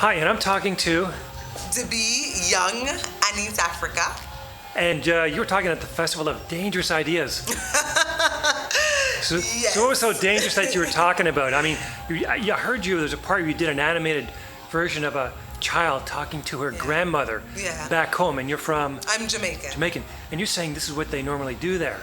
Hi, and I'm talking to... dbi.young, anitafrika. And you were talking at the Festival of Dangerous Ideas. Yes. So what was so dangerous that you were talking about? I mean, I heard you, there's a part where you did an animated version of a child talking to her grandmother back home, and you're from... I'm Jamaican. Jamaican. And you're saying this is what they normally do there.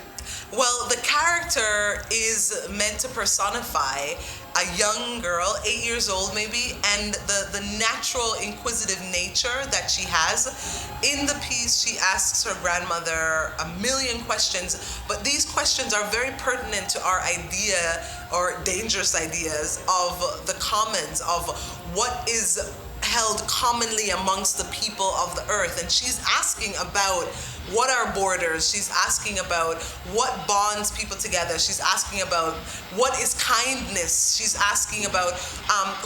Well, the character is meant to personify a young girl, 8 years old maybe, and the natural inquisitive nature that she has. In the piece, she asks her grandmother a million questions, but these questions are very pertinent to our idea, or dangerous ideas, of the commons, of what is held commonly amongst the people of the earth. And she's asking about what are borders. She's asking about what bonds people together. She's asking about what is kindness. She's asking about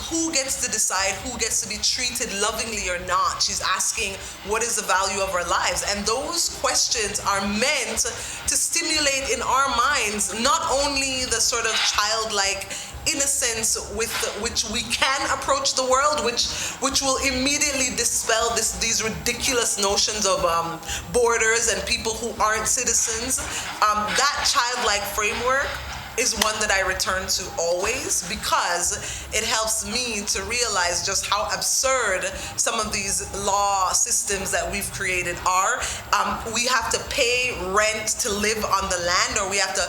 who gets to decide who gets to be treated lovingly or not. She's asking what is the value of our lives. And those questions are meant to stimulate in our minds not only the sort of childlike innocence with which we can approach the world, which will immediately dispel these ridiculous notions of borders and people who aren't citizens. That childlike framework is one that I return to always, because it helps me to realize just how absurd some of these law systems that we've created are. We have to pay rent to live on the land, or we have to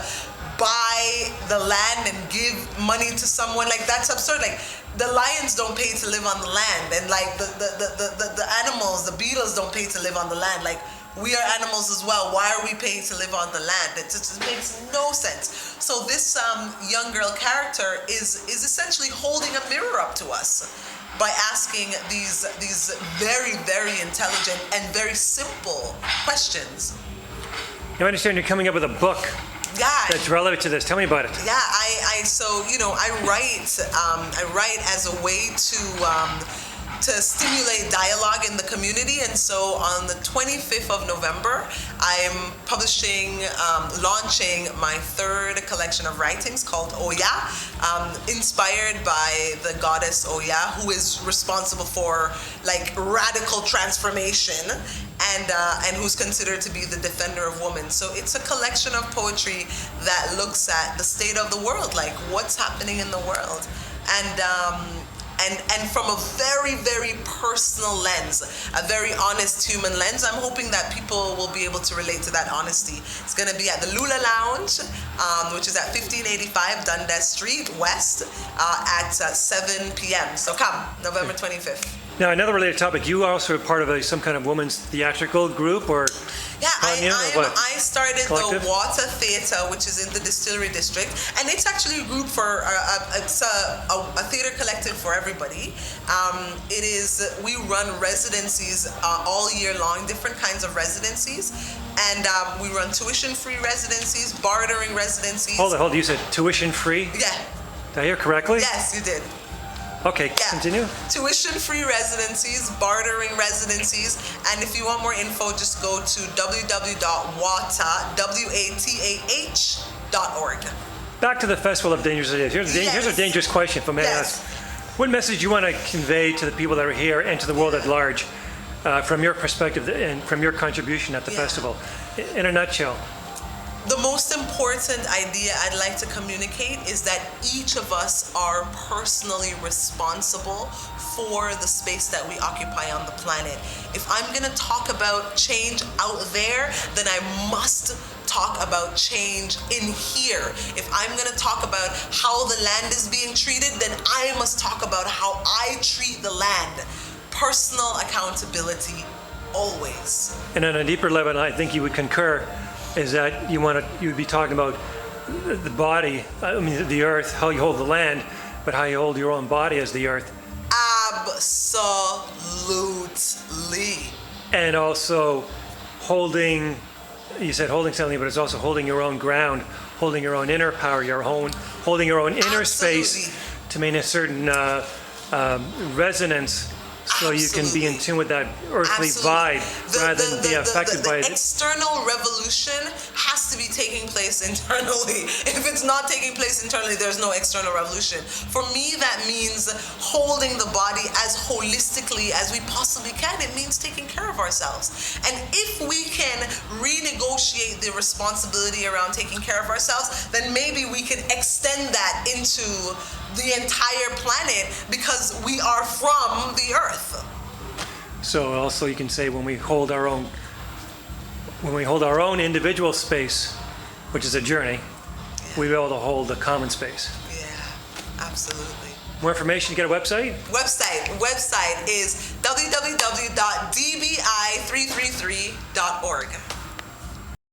buy the land and give money to someone. Like, that's absurd. Like, the lions don't pay to live on the land, and like the animals, the beetles don't pay to live on the land. Like, we are animals as well. Why are we paying to live on the land? It just makes no sense. So this young girl character is essentially holding a mirror up to us by asking these very, very intelligent and very simple questions. Now, I understand you're coming up with a book that's relevant to this. Tell me about it. Yeah, I write as a way to stimulate dialogue in the community. And so on the 25th of November, I'm launching my third collection of writings called Oya, inspired by the goddess Oya, who is responsible for like radical transformation, and who's considered to be the defender of women. So it's a collection of poetry that looks at the state of the world, like what's happening in the world. And from a very, very personal lens, a very honest human lens. I'm hoping that people will be able to relate to that honesty. It's going to be at the Lula Lounge, which is at 1585 Dundas Street West, at 7 p.m. So come, November 25th. Now, another related topic, you also are part of some kind of women's theatrical group, or... Yeah, I started Collective? the Watah Theatre, which is in the Distillery District, and it's actually a group for it's a theater collective for everybody. We run residencies all year long, different kinds of residencies, and we run tuition-free residencies, bartering residencies. Hold on, you said tuition-free? Yeah. Did I hear correctly? Yes, you did. Okay, continue. Tuition-free residencies, bartering residencies, and if you want more info, just go to www.watah.org. Back to the Festival of Dangerous Ideas. Here's a dangerous question from ask. What message do you want to convey to the people that are here and to the world at large, from your perspective and from your contribution at the festival, in a nutshell? The most important idea I'd like to communicate is that each of us are personally responsible for the space that we occupy on the planet. If I'm going to talk about change out there, then I must talk about change in here. If I'm going to talk about how the land is being treated, then I must talk about how I treat the land. Personal accountability, always. And on a deeper level, I think you would concur, is that you'd be talking about the body, the earth, how you hold the land, but how you hold your own body as the earth. Absolutely. And also you said holding something, but it's also holding your own ground, holding your own inner power, holding your own inner space to maintain a certain resonance, So you can be in tune with that earthly vibe rather than be affected by the it. external revolution has to be taking place internally. If it's not taking place internally, there's no external revolution. For me, that means holding the body as holistically as we possibly can. It means taking care of ourselves. And if we can renegotiate the responsibility around taking care of ourselves, then maybe we can extend that into the entire planet because we are from the earth. So also you can say when we hold our own individual space, which is a journey, we're able to hold a common space. Yeah, absolutely. More information, you get a website? Website is www.dbi333.org.